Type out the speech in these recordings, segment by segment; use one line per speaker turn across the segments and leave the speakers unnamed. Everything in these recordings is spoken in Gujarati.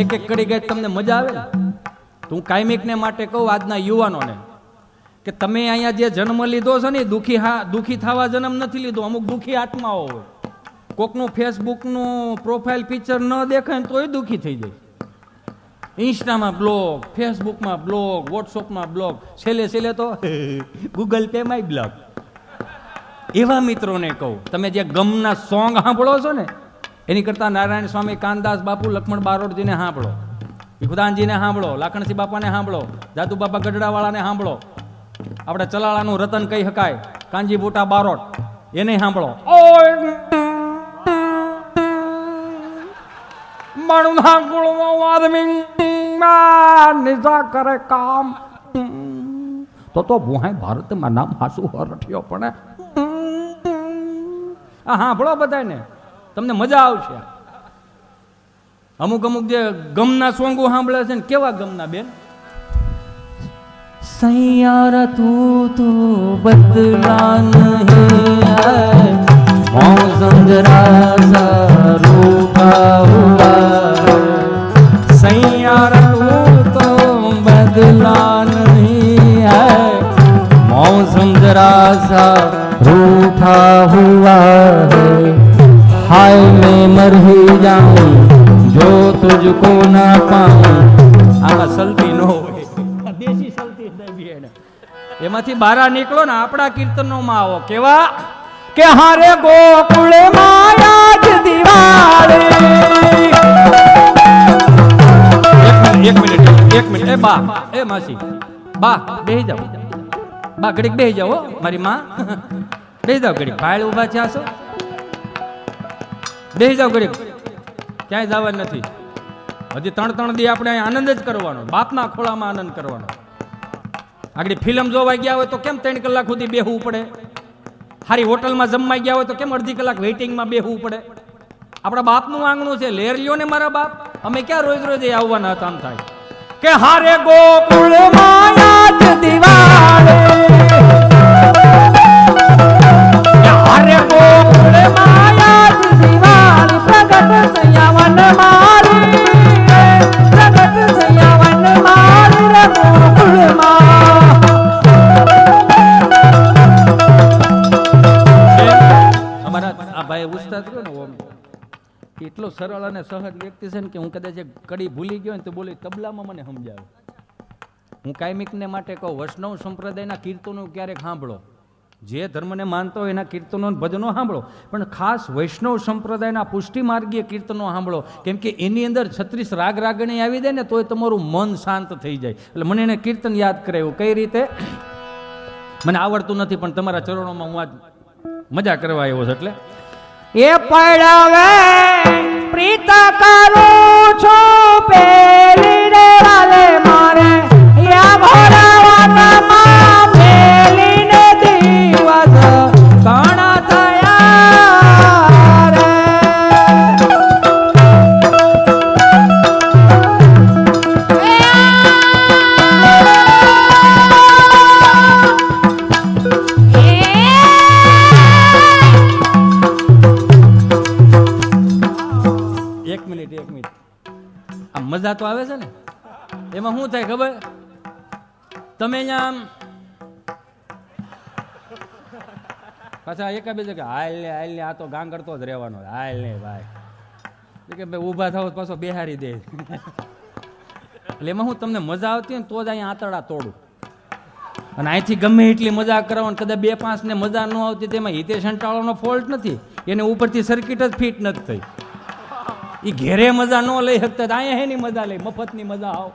એક એક કરી ગઈ તમને મજા આવે ને? તું કાયમિકને માટે કહું આજના યુવાનોને કે તમે અહીંયા જે જન્મ લીધો છે ને દુઃખી થવા જન્મ નથી લીધો. અમુક દુઃખી આત્માઓ હોય, કોકનું ફેસબુકનું પ્રોફાઇલ પિક્ચર ન દેખાય ને તોય દુઃખી થઈ જાય. ઇન્સ્ટામાં બ્લોગ, ફેસબુકમાં બ્લોગ, વોટ્સઅપમાં બ્લોગ, છેલ્લે તો ગૂગલ પે માં બ્લોગ. એવા મિત્રોને કહું, તમે જે ગમના સોંગ સાંભળો છો ને એની કરતા નારાયણ સ્વામી, કાનદાસ બાપુ, લક્ષ્મણ બારોટજીને સાંભળો, ભીખુદાનજીને સાંભળો, લાખણસિંહ બાપાને સાંભળો, જાદુ બાપા ગઢડાવાળાને સાંભળો, આપણે ચલાળાનું રતન કહી શકાય કાનજી બુટા બારોટ એને સાંભળો. કરે કામ તો ભુહાઈ ભારતમાં નામ હાસુ હરઠ્યો પણ સાંભળો બધાને, તમને મજા આવશે. અમુક જે ગમના સોંગો સાંભળે છે ને, કેવા ગમના બેન? સૈયારા તું તો બદલા નહીં હૈ, मौसम जरा सा रूठा हुआ, सैयारा तू तो बदला नहीं है, मौसम जरा सा रूठा हुआ है, हाय मैं मर ही जाऊं જો તુજકો ના પાઉં. આમાં સલતી નો હોય, દેશી સલતી દેવી એને. એમાંથી બહાર નીકળો ને આપણા કીર્તનોમાં આવો. કેવા કે હારે ગોકુળ માયા જ દિવાળે. એક મિનિટ એ બા, એ માસી, બા બેહી જાઓ, બા ઘડીક બેહી જાઓ, મારી માં બેહી જાઓ ઘડીક. ભાઈ ઉભા છે આસો, બેહી જાઓ ઘડીક, ક્યાંય જવાનું નથી. હજી 3 દી આપણે આનંદ જ કરવાનો, બાપના ખોળામાં આનંદ કરવાનો. આગળ ફિલ્મ જોવા ગયા હોય તો કેમ 3 કલાક સુધી બેહવું પડે? સારી હોટલમાં જમવા ગયા હોય તો કેમ અડધી કલાક વેઇટિંગમાં બેહવું પડે? આપણા બાપનું આંગણું છે, લેર લ્યો ને મારા બાપ. અમે ક્યાં રોજ રોજ આવવાના હતા? આમ થાય કે હારે ગોકુળ માયા જ દિવાળે, હારે ગોકુળ માયા જ દિવાળે, પ્રગટ થયા વન મારી, પ્રગટ થયા વન મારી રે ગોકુળમાં. અમારા આ ભાઈ ઉસ્તાદ રહ્યો ને, ઓમ એટલો સરળ અને સહજ વ્યક્તિ છે ને કે હું કદાચ કડી ભૂલી ગયો ને તો બોલી તબલામાં મને સમજાવે. હું કાયમિકને માટે કહું, વૈષ્ણવ સંપ્રદાયના કીર્તનો ક્યારેક સાંભળો, જે ધર્મને માનતો હોય એના કીર્તનો ભજનો સાંભળો, પણ ખાસ વૈષ્ણવ સંપ્રદાયના પુષ્ટિ માર્ગીય કીર્તનો સાંભળો, કેમ કે એની અંદર 36 રાગ રાગણી આવી જાય ને તોય તમારું મન શાંત થઈ જાય. એટલે મને એને કીર્તન યાદ કરાવ્યું. કઈ રીતે? મને આવડતું નથી પણ તમારા ચરણોમાં હું આજ મજા કરવા આવ્યો છું. એટલે એ પડાવે પ્રીત કરું છું પેલી રે વાલે મારે, યા ભોળાવાનામાં પેલીને દિવસ ઘણા થયા રે. એક મિનિટ આ મજા તો આવે છે ને. એમાં શું થાય ખબર? તમે અહીંયા પાછા એકાબીજ કે હાલ ને આ તો ગાંગડતો જ રહેવાનો, હાલ ને ભાઈ કે ભાઈ ઊભા થાવ પાછો બેહારી દે. એટલે એમાં હું તમને મજા આવતી હોય ને તો જ અહીંયા આંતરડા તોડું. અને અહીંથી ગમે એટલી મજા કરવાનું, કદાચ 2-5 ને મજા ન આવતી તેમાં હિતેશ અંટાળાનો ફોલ્ટ નથી, એને ઉપરથી સર્કિટ જ ફિટ નથી થઈ. એ ઘેરે મજા ન લઈ શકતા, અહીંયા એની મજા લઈ, મફતની મજા આવ.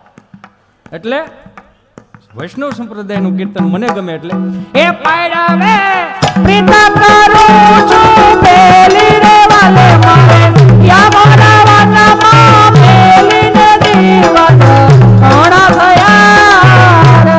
એટલે વૈષ્ણવ સંપ્રદાયનું કીર્તન મને ગમે. એટલે એ પાયડાવે પ્રીત કરું છું પેલી રે વાલે મારે, યા મારા વાનામાં પેલીને દિવસ ઘણા થયા રે.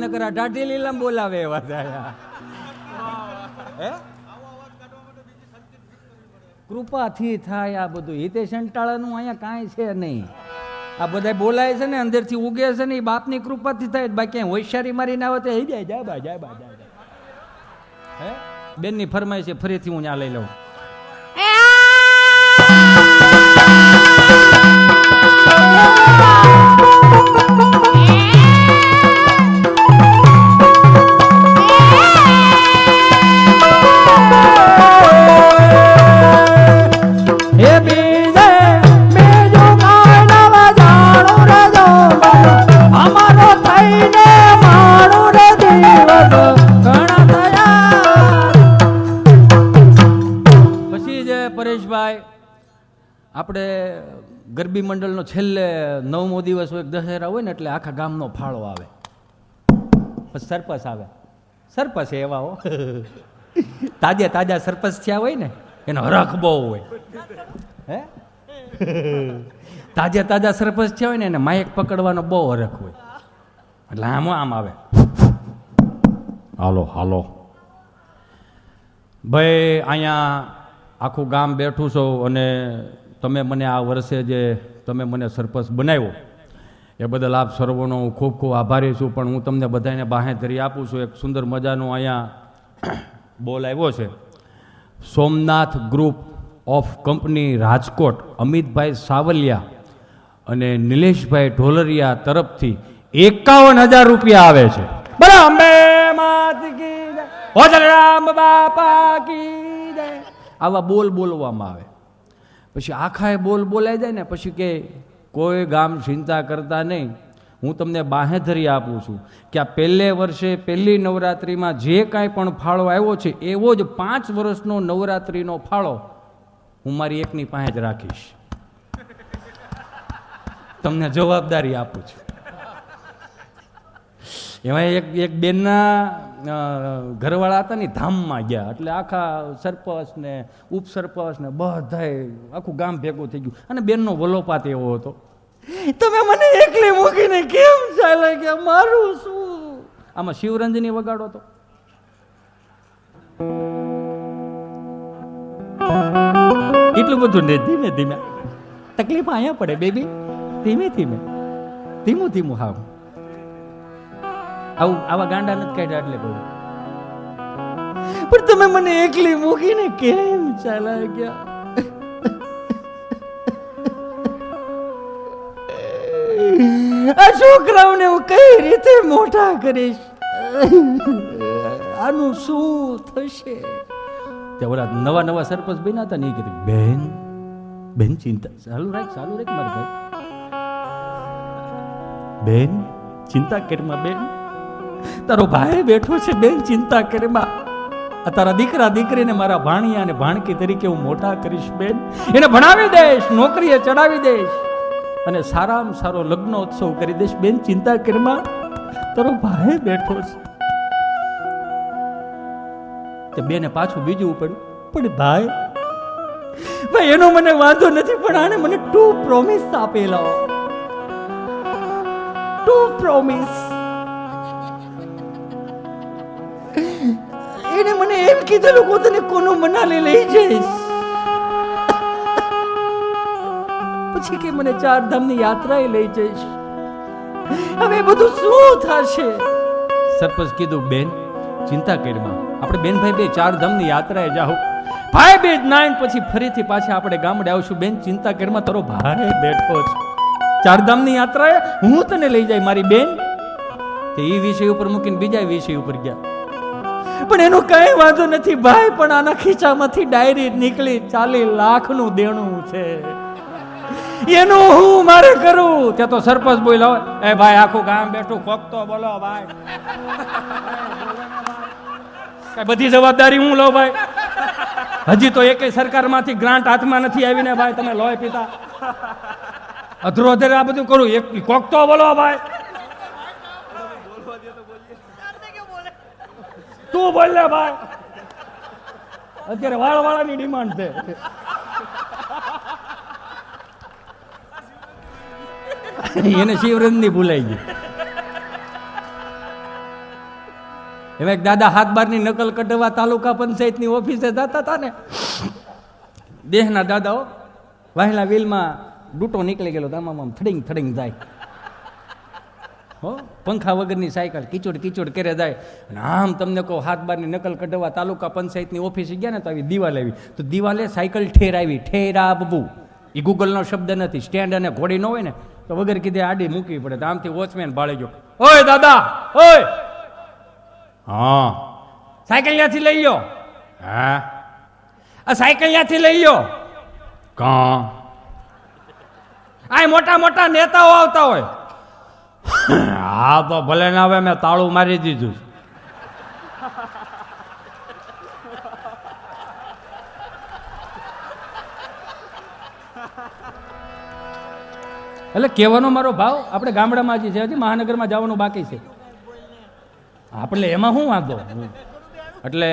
નકર આ ઢાઢી લીલામ બોલાવે એવા થાય. હે કૃપાથી થાય આ બધું. હિતેશ અંટાળાનું અહીંયા કાંઈ છે નહીં. આ બધા બોલાય છે ને અંદરથી ઉગે છે ને એ બાપની કૃપાથી થાય. બાકી હોશિયારી મારીને આવે તો જાય બા. હે બેનની ફરમાય છે ફરીથી હું ત્યાં લઈ લઉં. આપણે ગરબી મંડળનો છેલ્લે 9મો દિવસ હોય, દશેરા હોય ને એટલે આખા ગામનો ફાળો આવે. પછી સરપંચ આવે. સરપંચ એવા હો તાજા સરપંચ થયા હોય ને એનો હરખ બહુ હોય. હે તાજા સરપંચ થયા હોય ને એને માઇક પકડવાનો બહુ હરખ હોય. એટલે આમ આવે, હાલો ભાઈ અહીંયા આખું ગામ બેઠું છો અને તમે મને આ વર્ષે જે તમે મને સરપંચ બનાવ્યો એ બદલ આપ સર્વનો હું ખૂબ ખૂબ આભારી છું. પણ હું તમને બધાને બાહેધરી આપું છું. એક સુંદર મજાનો અહીંયા બોલ આવ્યો છે. Somnath group of company Rajkot, Amitbhai Savaliya અને નિલેશભાઈ ઢોલરિયા તરફથી 51,000 રૂપિયા આવે છે. બરાબર, અંબે માત કી જય, હોજરામ બાપા કી જય. આવા બોલ બોલવામાં આવે. પછી આખા બોલ બોલાઈ જાય ને પછી કે કોઈ ગામ ચિંતા કરતા નહીં. હું તમને બાહેધરી આપું છું કે આ પહેલે વર્ષે પહેલી નવરાત્રિમાં જે કાંઈ પણ ફાળો આવ્યો છે એવો જ 5 વર્ષનો નવરાત્રિનો ફાળો હું મારી એકની પાસે જ રાખીશ. તમને જવાબદારી આપું છું. એમાં એક બેનના ઘરવાળા હતા ને ધામમાં ગયા એટલે આખા સરપંચ ને ઉપસરપંચ ને બધાય આખું ગામ ભેગું થઈ ગયું. અને બેનનો વલોપાત એવો હતો, તમે મને એકલી મૂકીને કેમ ચાલે કે મારું શું. આમાં શિવરંજની વગાડો તો એટલું બધું ને ધીમે ધીમે તકલીફ અહીંયા પડે બેબી, ધીમું હાવ. આવા ગાંડા નથી કાઢ્યા એટલે કહું. પણ તમે મને એકલી મૂકીને કેમ ચાલા ગયા. આ છોકરાઓને હું કઈ રીતે મોટા કરીશ, આનું શું થશે. ત્યાં નવા સરપંચ બન્યા હતા ને એ કીધું બેન ચિંતા ચાલુ રાખ મારા ભાઈ. બેન ચિંતા કરમાં, બેન તારો ભાઈ બેઠો છે, બેન ચિંતા કરમાં. તારા દીકરા દીકરીને મારા ભાણિયા અને ભાણકી તરીકે હું મોટા કરીશ બેન. એને ભણાવી દઈશ, નોકરીએ ચડાવી દઈશ અને સારામાં સારો લગ્નોત્સવ કરી દઈશ. બેન ચિંતા કરમાં, તારો ભાઈ બેઠો છે. તે બેને પાછું બીજું પડ્યું, પણ ભાઈ એનો મને વાંધો નથી, પણ આને મને 2 પ્રોમિસ આપેલા. 2 પ્રોમિસ. એને મને એમ કીધેલું હું તને કોનો મનાલી લઈ જઈશ. પછી કે મને 4 ધામની યાત્રાએ લઈ જઈશ. હવે બધું શું થશે. સરપંચ કીધું બેન ચિંતા કરમાં, આપણે બેન ભાઈ 4 ધામની યાત્રાએ જાઓ. ભાઈ બે નાઈન પછી ફરીથી પાછા આપણે ગામડે આવશું. બેન ચિંતા કરમાં, તારો ભાઈ બેઠો છે. 4 ધામની યાત્રાએ હું તને લઈ જાય મારી બેન. તે એ વિષય ઉપર મૂકીને બીજા વિષય ઉપર ગયા. પણ એનો કઈ વાંધો નથી ભાઈ, પણ આના ખીચામાંથી ડાયરી નીકળી 40 લાખનું દેણું છે. એનું હું મારે કરું. ત્યાં તો સરપંચ બોલ્યો, એ ભાઈ આખું ગામ બેઠું ખોકતો બોલો ભાઈ, કઈ બધી જવાબદારી હું લઉં ભાઈ. હજી તો એકેય સરકારમાંથી ગ્રાન્ટ હાથમાં નથી આવી ને ભાઈ, તમે લોહી પીતા અધરો અધર આ બધું કરું. એક ખોકતો બોલો ભાઈ. તું બોલ લે ભાઈ, અત્યારે વાળાની ડિમાન્ડ છે. એને શિવરંજની ભૂલાઈ ગઈ. હવે એક દાદા 7/12ની નકલ કઢવા તાલુકા પંચાયતની ઓફિસે જતા હતા ને, દેહના દાદાઓ વાહેલા વેલમાં ડૂટો નીકળી ગયેલો, આમ થડિંગ થડિંગ જાય હો, પંખા વગરની સાયકલ કીચોડ કીચોડ કરે જાય. અને આમ તમને કહો 7/12ની નકલ કઢવા તાલુકા પંચાયતની ઓફિસે ગયા ને તો આવી દિવાલ આવી, તો દિવાલે સાયકલ ઠેરાવી, ઠેરાવવું એ ગૂગલનો શબ્દ નથી. સ્ટેન્ડ અને ઘોડી ન હોય ને તો વગર કીધે આડી મૂકવી પડે. તો આમથી વોચમેન ભાળી ગયો, ઓય દાદા ઓય, હા સાયકલ ત્યાંથી લઈ લો, હા આ સાયકલ ત્યાંથી લઈ લો, કા આ મોટા મોટા નેતાઓ આવતા હોય, હા તો ભલે ના આવે, મેં તાળું મારી દીધું. એટલે કહેવાનો મારો ભાવ, આપણે ગામડામાં જ છે, હજી મહાનગરમાં જવાનું બાકી છે. આપણે એમાં શું વાંધો? એટલે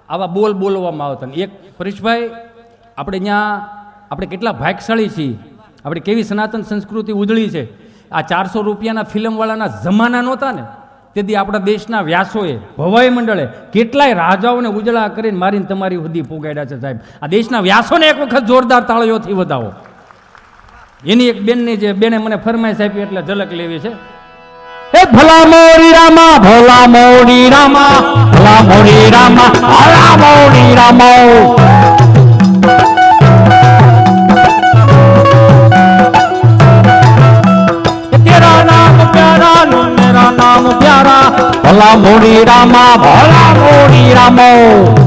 આવા બોલ બોલવામાં આવતા. એક પરેશભાઈ, આપણે ત્યાં આપણે કેટલા ભાગશાળી છીએ, આપણે કેવી સનાતન સંસ્કૃતિ ઉજળી છે. આ 400 રૂપિયાના ફિલ્મવાળાના જમાના નહોતા ને, તેથી આપણા દેશના વ્યાસોએ, ભવાઈ મંડળે કેટલાય રાજાઓને ઉજળા કરીને મારીને તમારી સુધી પોગાડ્યા છે. સાહેબ, આ દેશના વ્યાસોને એક વખત જોરદાર તાળીઓથી વધાવો. એની એક બેનની જે બેને મને ફરમાઈશ આપી એટલે ઝલક લેવી છે.
એ ભલા મોરી રામા, ભલા મોરી રામા, ભલા મોરી રામા, ભલા મોરી રામા. તેરા નામ પ્યારા નો મેરા નામ પ્યારા, ભલા મોરી રામા, ભલા મોરી રામા.